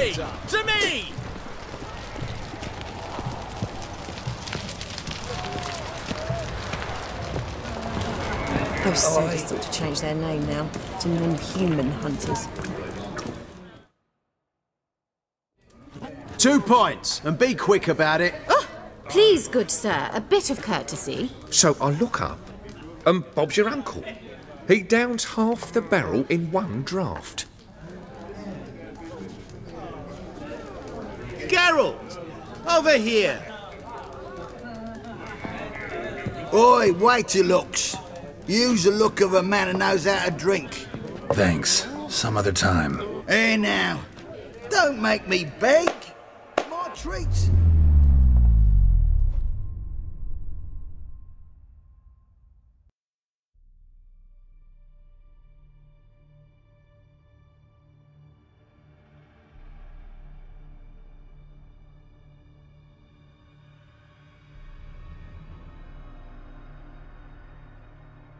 To me! Those soweth ought to change their name now to non-human hunters. 2 points, and be quick about it. Oh, please, good sir, a bit of courtesy. So I look up, and Bob's your uncle. He downs half the barrel in one draught. Geralt! Over here! Oi, wait your looks. Use the look of a man who knows how to drink. Thanks. Some other time. Here now. Don't make me beg. My treats.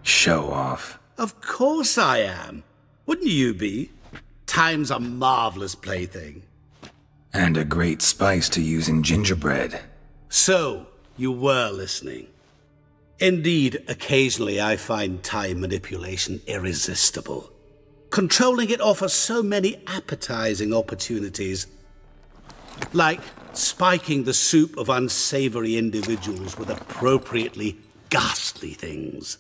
Show off. Of course I am. Wouldn't you be? Time's a marvellous plaything. And a great spice to use in gingerbread. So, you were listening. Indeed, occasionally I find time manipulation irresistible. Controlling it offers so many appetizing opportunities. Like spiking the soup of unsavory individuals with appropriately ghastly things.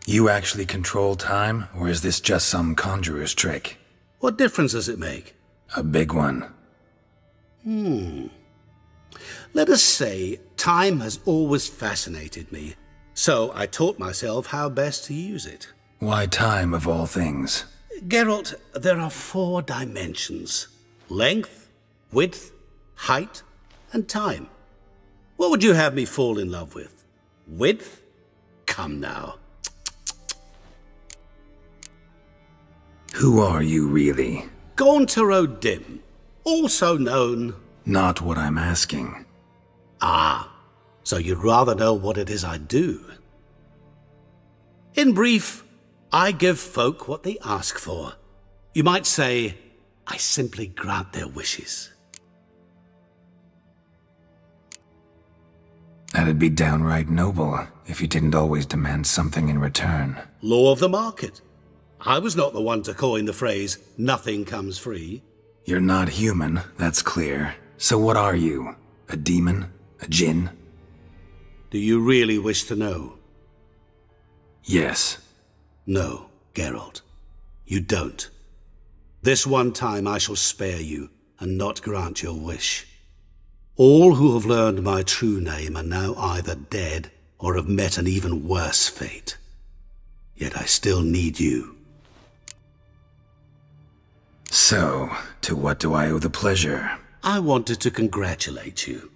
You actually control time, or is this just some conjurer's trick? What difference does it make? A big one. Let us say time has always fascinated me, so I taught myself how best to use it. Why time, of all things? Geralt, there are 4 dimensions. Length, width, height, and time. What would you have me fall in love with? Width? Come now. Who are you, really? Gauntero Dim, also known... Not what I'm asking. Ah, so you'd rather know what it is I do. In brief, I give folk what they ask for. You might say, I simply grant their wishes. That'd be downright noble, if you didn't always demand something in return. Law of the market. I was not the one to coin the phrase, nothing comes free. You're not human, that's clear. So what are you? A demon? A djinn? Do you really wish to know? Yes. No, Geralt. You don't. This one time I shall spare you, and not grant your wish. All who have learned my true name are now either dead, or have met an even worse fate. Yet I still need you. So, to what do I owe the pleasure? I wanted to congratulate you.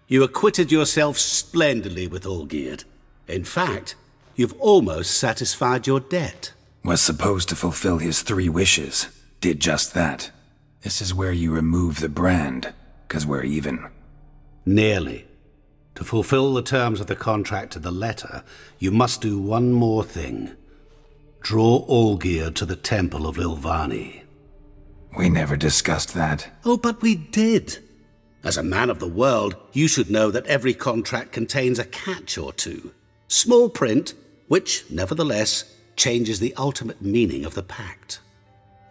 You acquitted yourself splendidly with Olgierd. In fact, you've almost satisfied your debt. Was supposed to fulfill his 3 wishes. Did just that. This is where you remove the brand, 'cause we're even. Nearly. To fulfill the terms of the contract to the letter, you must do one more thing. Draw Olgierd to the Temple of Lilvani. We never discussed that. Oh, but we did. As a man of the world, you should know that every contract contains a catch or two. Small print, which, nevertheless, changes the ultimate meaning of the pact.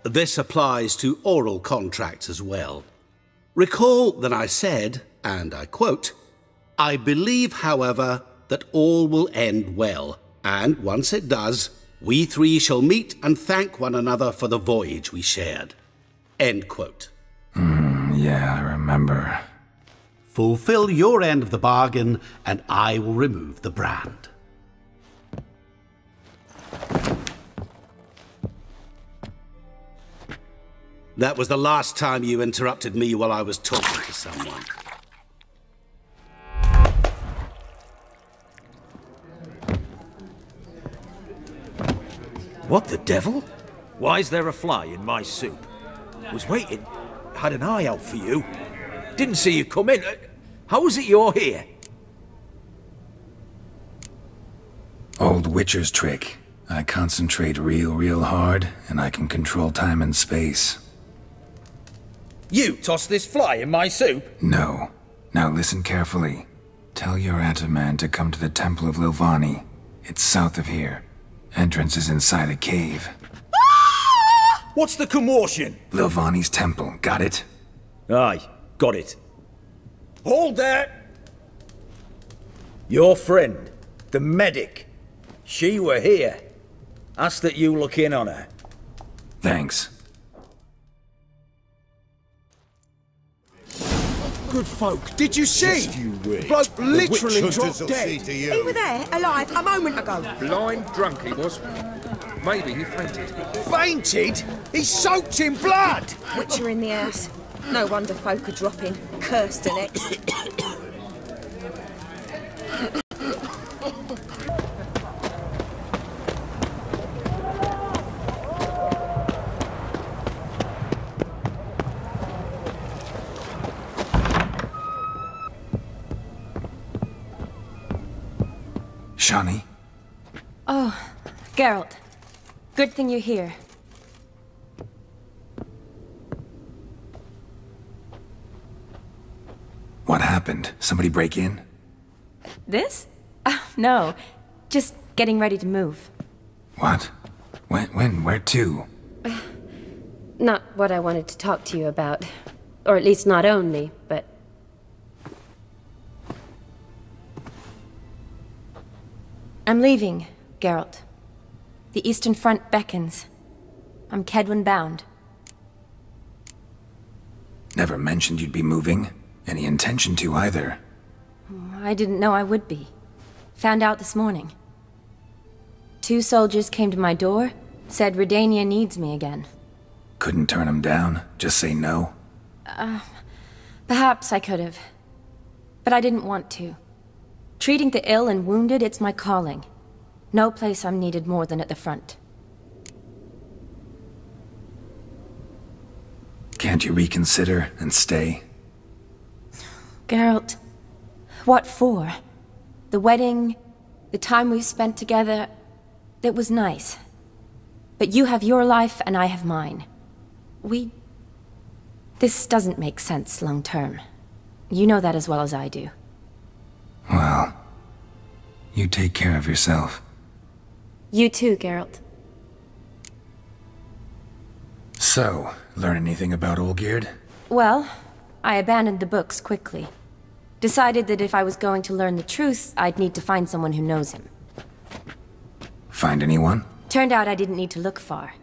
This applies to oral contracts as well. Recall that I said, and I quote, I believe, however, that all will end well, and once it does, we 3 shall meet and thank one another for the voyage we shared. End quote. Yeah, I remember. Fulfill your end of the bargain, and I will remove the brand. That was the last time you interrupted me while I was talking to someone. What the devil? Why is there a fly in my soup? Was waiting. Had an eye out for you. Didn't see you come in. How is it you're here? Old Witcher's trick. I concentrate real hard, and I can control time and space. You tossed this fly in my soup? No. Now listen carefully. Tell your Ataman to come to the Temple of Lilvani. It's south of here. Entrance is inside a cave. What's the commotion? Lilvani's temple, got it? Aye, got it. Hold there! Your friend, the medic, she were here. Ask that you look in on her. Thanks. Good folk, did you see? Bloke literally dropped dead. He were there, alive, a moment ago. Blind drunk he was. Maybe he fainted. Fainted? He's soaked in blood! Witcher in the house. No wonder folk are dropping. Cursed elects. Shani? Oh, Geralt. Good thing you're here. What happened? Somebody break in? This? No. Just getting ready to move. What? When? Where to? Not what I wanted to talk to you about. Or at least not only, but... I'm leaving, Geralt. The Eastern Front beckons. I'm Kedwin bound. Never mentioned you'd be moving. Any intention to either. I didn't know I would be. Found out this morning. 2 soldiers came to my door, said Redania needs me again. Couldn't turn him down? Just say no? Perhaps I could have. But I didn't want to. Treating the ill and wounded, it's my calling. No place I'm needed more than at the front. Can't you reconsider and stay? Geralt, what for? The wedding, the time we've spent together, it was nice. But you have your life and I have mine. This doesn't make sense long term. You know that as well as I do. Well, you take care of yourself. You too, Geralt. So, learn anything about Olgierd? Well, I abandoned the books quickly. Decided that if I was going to learn the truth, I'd need to find someone who knows him. Find anyone? Turned out I didn't need to look far.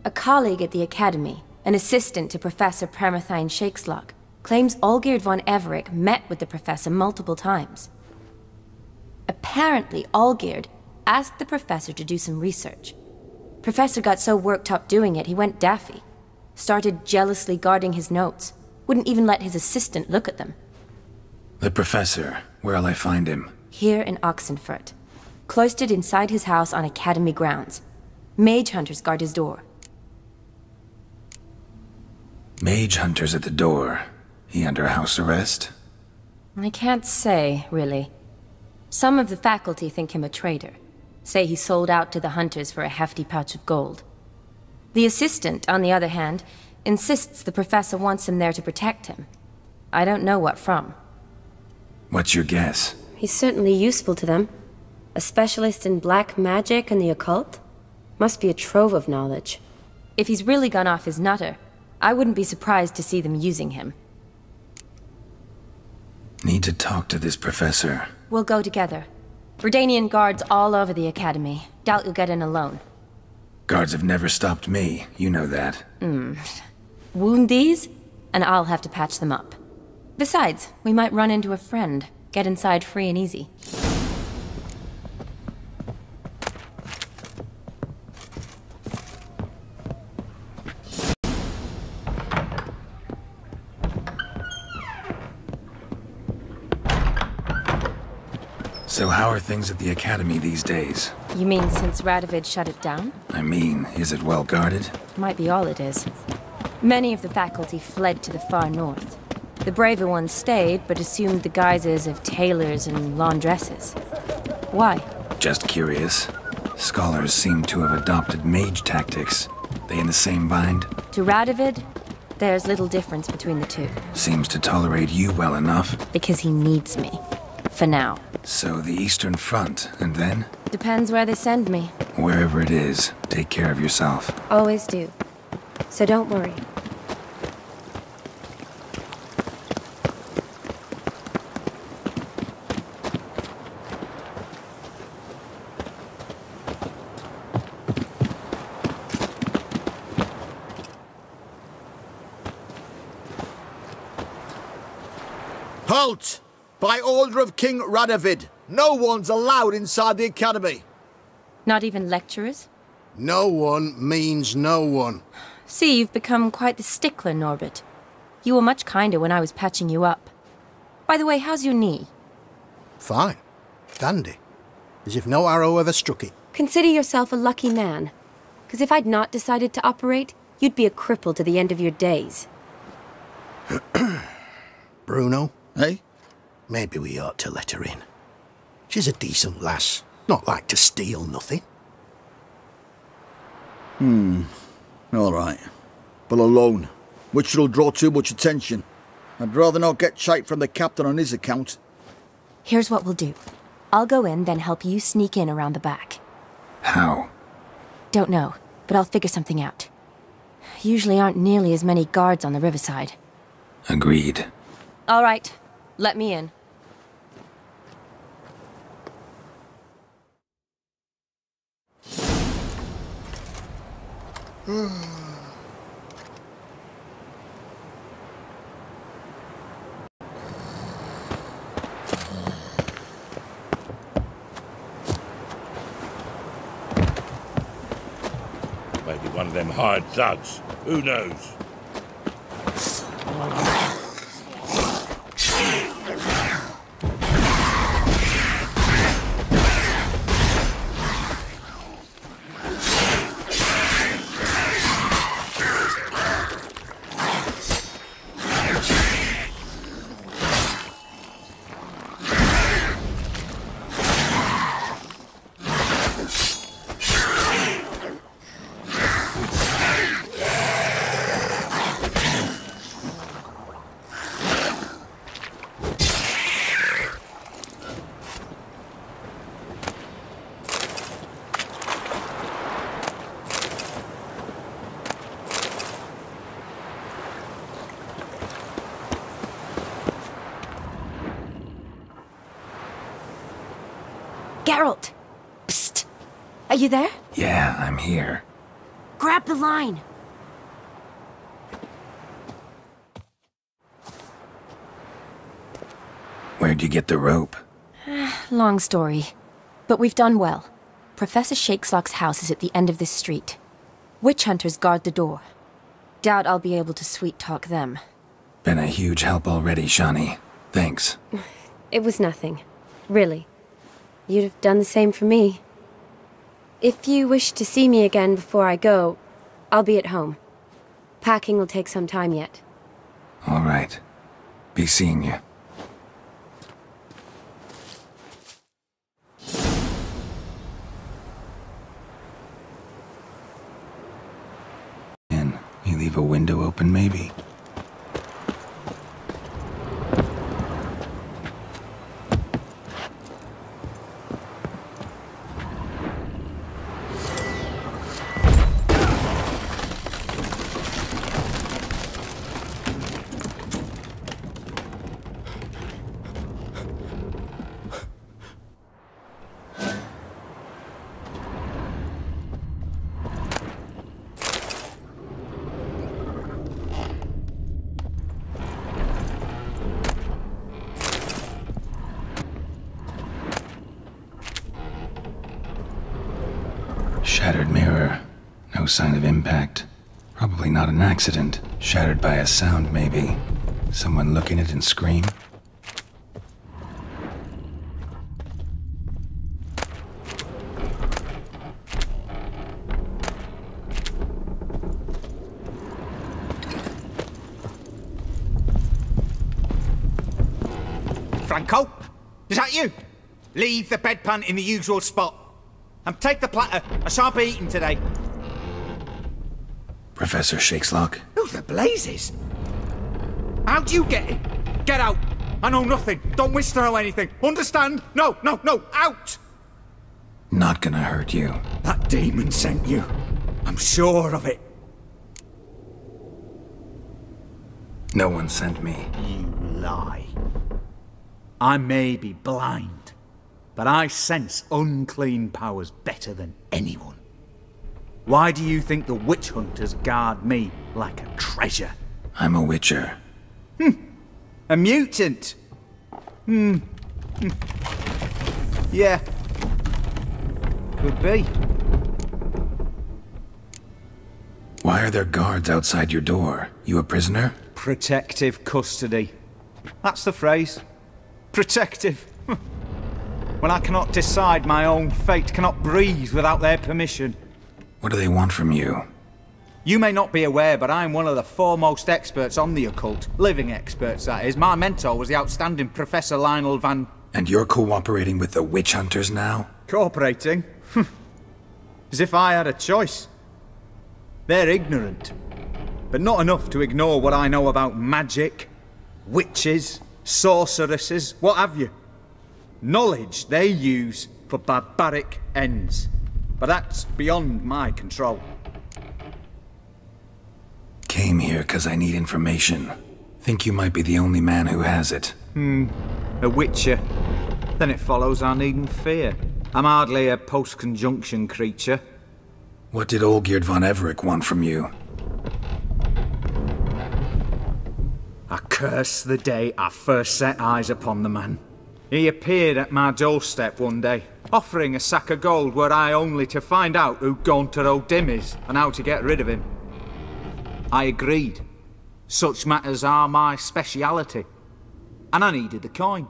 A colleague at the Academy, an assistant to Professor Permathine Shakeslok, claims Olgierd von Everick met with the professor multiple times. Apparently, Olgierd asked the professor to do some research. Professor got so worked up doing it, he went daffy. Started jealously guarding his notes. Wouldn't even let his assistant look at them. The professor. Where'll I find him? Here in Oxenfurt. Cloistered inside his house on Academy grounds. Mage hunters guard his door. Mage hunters at the door. He under house arrest? I can't say, really. Some of the faculty think him a traitor. Say he sold out to the hunters for a hefty pouch of gold. The assistant, on the other hand, insists the professor wants him there to protect him. I don't know what from. What's your guess? He's certainly useful to them. A specialist in black magic and the occult? Must be a trove of knowledge. If he's really gone off his nutter, I wouldn't be surprised to see them using him. Need to talk to this professor. We'll go together. Redanian guards all over the Academy. Doubt you'll get in alone. Guards have never stopped me, you know that. Wound these, and I'll have to patch them up. Besides, we might run into a friend. Get inside free and easy. So how are things at the Academy these days? You mean since Radovid shut it down? I mean, is it well guarded? Might be all it is. Many of the faculty fled to the far north. The braver ones stayed, but assumed the guises of tailors and laundresses. Why? Just curious. Scholars seem to have adopted mage tactics. They in the same bind? To Radovid, there's little difference between the two. Seems to tolerate you well enough. Because he needs me. For now. So the Eastern Front, and then? Depends where they send me. Wherever it is, take care of yourself. Always do. So don't worry. Halt! By order of King Radovid, no one's allowed inside the academy. Not even lecturers? No one means no one. See, you've become quite the stickler, Norbert. You were much kinder when I was patching you up. By the way, how's your knee? Fine. Dandy. As if no arrow ever struck it. Consider yourself a lucky man. Because if I'd not decided to operate, you'd be a cripple to the end of your days. Bruno, eh? Maybe we ought to let her in. She's a decent lass. Not like to steal nothing. All right. But alone, which will draw too much attention. I'd rather not get shite from the captain on his account. Here's what we'll do. I'll go in, then help you sneak in around the back. How? Don't know, but I'll figure something out. Usually aren't nearly as many guards on the riverside. Agreed. All right, let me in. Maybe one of them hired thugs. Who knows? Geralt! Psst! Are you there? Yeah, I'm here. Grab the line! Where'd you get the rope? Long story. But we've done well. Professor Shakeslock's house is at the end of this street. Witch hunters guard the door. Doubt I'll be able to sweet-talk them. Been a huge help already, Shani. Thanks. It was nothing. Really. You'd have done the same for me. If you wish to see me again before I go, I'll be at home. Packing will take some time yet. All right. Be seeing you. You leave a window open, maybe? Shattered mirror. No sign of impact. Probably not an accident. Shattered by a sound, maybe. Someone look in it and scream? Franco? Is that you? Leave the bedpan in the usual spot. And take the platter. I shan't be eating today. Professor Shakeslock? Who the blazes? How'd you get in? Get out! I know nothing. Don't wish to know anything. Understand? No, no, no! Out! Not gonna hurt you. That demon sent you. I'm sure of it. No one sent me. You lie. I may be blind, but I sense unclean powers better than anyone. Why do you think the witch hunters guard me like a treasure? I'm a witcher. A mutant? Yeah. Could be. Why are there guards outside your door? You a prisoner? Protective custody. That's the phrase. Protective. When I cannot decide my own fate, cannot breathe without their permission. What do they want from you? You may not be aware, but I'm one of the foremost experts on the occult. Living experts, that is. My mentor was the outstanding Professor Lionel Van... And you're cooperating with the witch hunters now? Cooperating? As if I had a choice. They're ignorant, but not enough to ignore what I know about magic, witches, sorceresses, what have you. Knowledge they use for barbaric ends, but that's beyond my control. Came here because I need information. Think you might be the only man who has it. A witcher. Then it follows I needn't fear. I'm hardly a post-conjunction creature. What did Olgierd von Everec want from you? I curse the day I first set eyes upon the man. He appeared at my doorstep one day, offering a sack of gold were I only to find out who Gaunter O'Dim is and how to get rid of him. I agreed. Such matters are my speciality. And I needed the coin.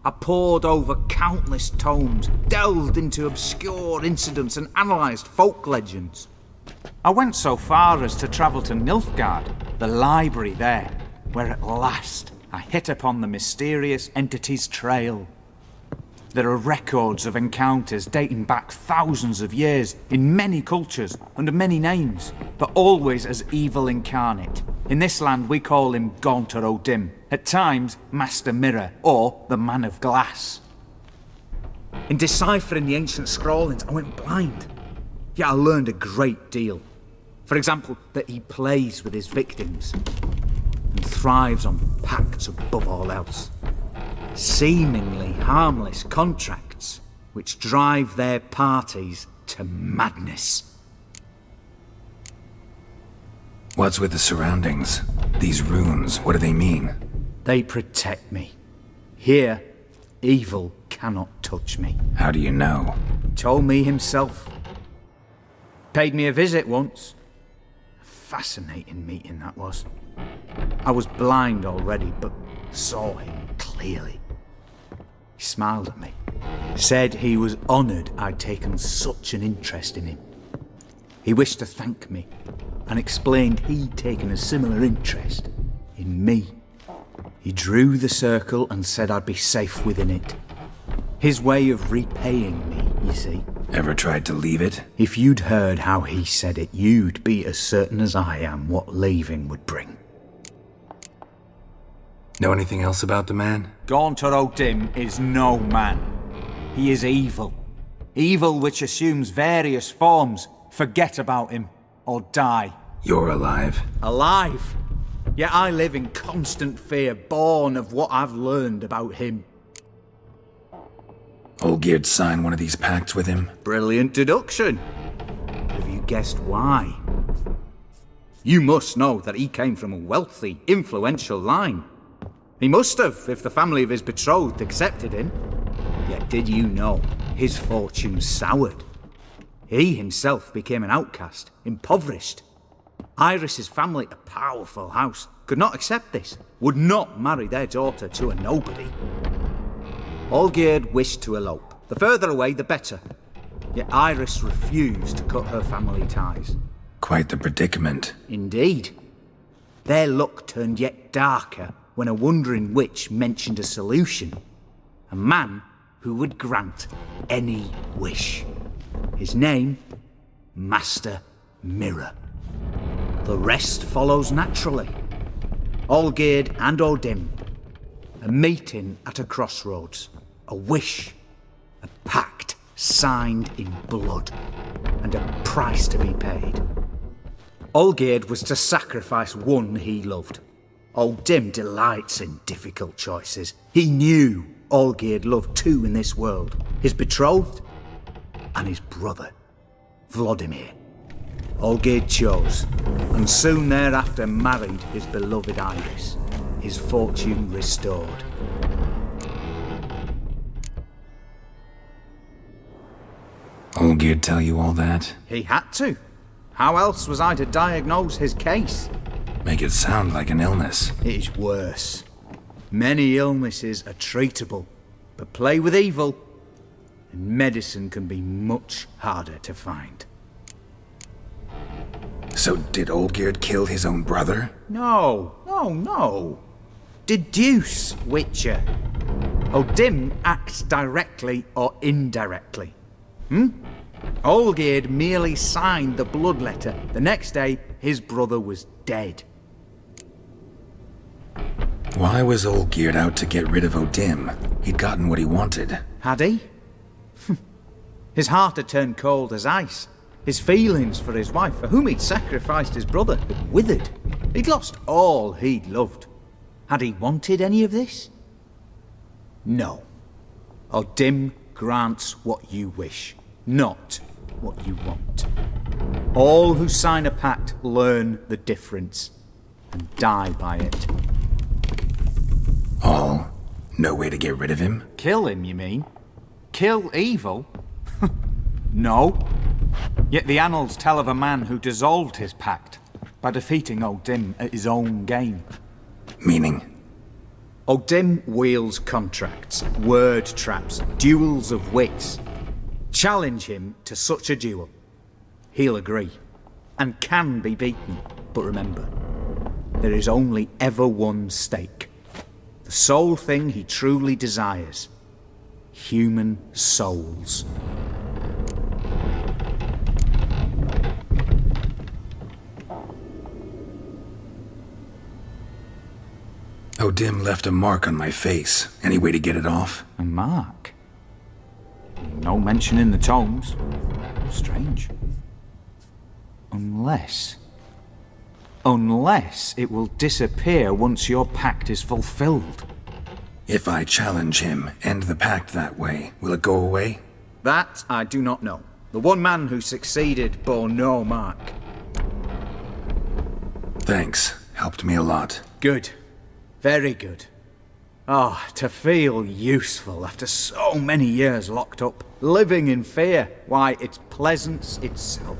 I pored over countless tomes, delved into obscure incidents and analysed folk legends. I went so far as to travel to Nilfgaard, the library there, where at last I hit upon the mysterious entity's trail. There are records of encounters dating back thousands of years in many cultures under many names, but always as evil incarnate. In this land we call him Gaunter O'Dim, at times Master Mirror or the Man of Glass. In deciphering the ancient scrawlings I went blind, yet I learned a great deal. For example, that he plays with his victims and thrives on pacts above all else. Seemingly harmless contracts which drive their parties to madness. What's with the surroundings? These runes, what do they mean? They protect me. Here, evil cannot touch me. How do you know? He told me himself. Paid me a visit once. A fascinating meeting that was. I was blind already, but saw him clearly. He smiled at me. Said he was honoured I'd taken such an interest in him. He wished to thank me and explained he'd taken a similar interest in me. He drew the circle and said I'd be safe within it. His way of repaying me, you see. Ever tried to leave it? If you'd heard how he said it, you'd be as certain as I am what leaving would bring. Know anything else about the man? Gaunter O'Dim is no man. He is evil. Evil which assumes various forms. Forget about him, or die. You're alive. Alive? Yet I live in constant fear, born of what I've learned about him. Olgierd signed one of these pacts with him? Brilliant deduction. Have you guessed why? You must know that he came from a wealthy, influential line. He must have, if the family of his betrothed accepted him. Yet did you know his fortune soured? He himself became an outcast, impoverished. Iris's family, a powerful house, could not accept this, would not marry their daughter to a nobody. Olgierd wished to elope. The further away, the better. Yet Iris refused to cut her family ties. Quite the predicament. Indeed. Their luck turned yet darker when a wandering witch mentioned a solution. A man who would grant any wish. His name, Master Mirror. The rest follows naturally. Olgierd and Odim, a meeting at a crossroads, a wish, a pact signed in blood, and a price to be paid. Olgierd was to sacrifice one he loved. Odim delights in difficult choices. He knew Olgierd loved two in this world, his betrothed and his brother, Vladimir. Olgierd chose, and soon thereafter married his beloved Iris, his fortune restored. Olgierd tell you all that? He had to. How else was I to diagnose his case? Make it sound like an illness. It is worse. Many illnesses are treatable, but play with evil, and medicine can be much harder to find. So did Olgierd kill his own brother? No. Deduce, Witcher. Odim acts directly or indirectly. Olgierd merely signed the blood letter. The next day, his brother was dead. Why was Olgierd out to get rid of Odim? He'd gotten what he wanted. Had he? His heart had turned cold as ice. His feelings for his wife, for whom he'd sacrificed his brother, had withered. He'd lost all he'd loved. Had he wanted any of this? No. Odim grants what you wish, not what you want. All who sign a pact learn the difference and die by it. All? No way to get rid of him? Kill him, you mean? Kill evil? No. Yet the annals tell of a man who dissolved his pact by defeating Odim at his own game. Meaning? Odim wields contracts, word traps, duels of wits. Challenge him to such a duel. He'll agree, and can be beaten. But remember, there is only ever one stake. The sole thing he truly desires. Human souls. Odim left a mark on my face. Any way to get it off? A mark? No mention in the tomes. Strange. Unless it will disappear once your pact is fulfilled. If I challenge him, end the pact that way, will it go away? That I do not know. The one man who succeeded bore no mark. Thanks. Helped me a lot. Good. Very good. Oh, to feel useful after so many years locked up, living in fear. Why, it's pleasance itself.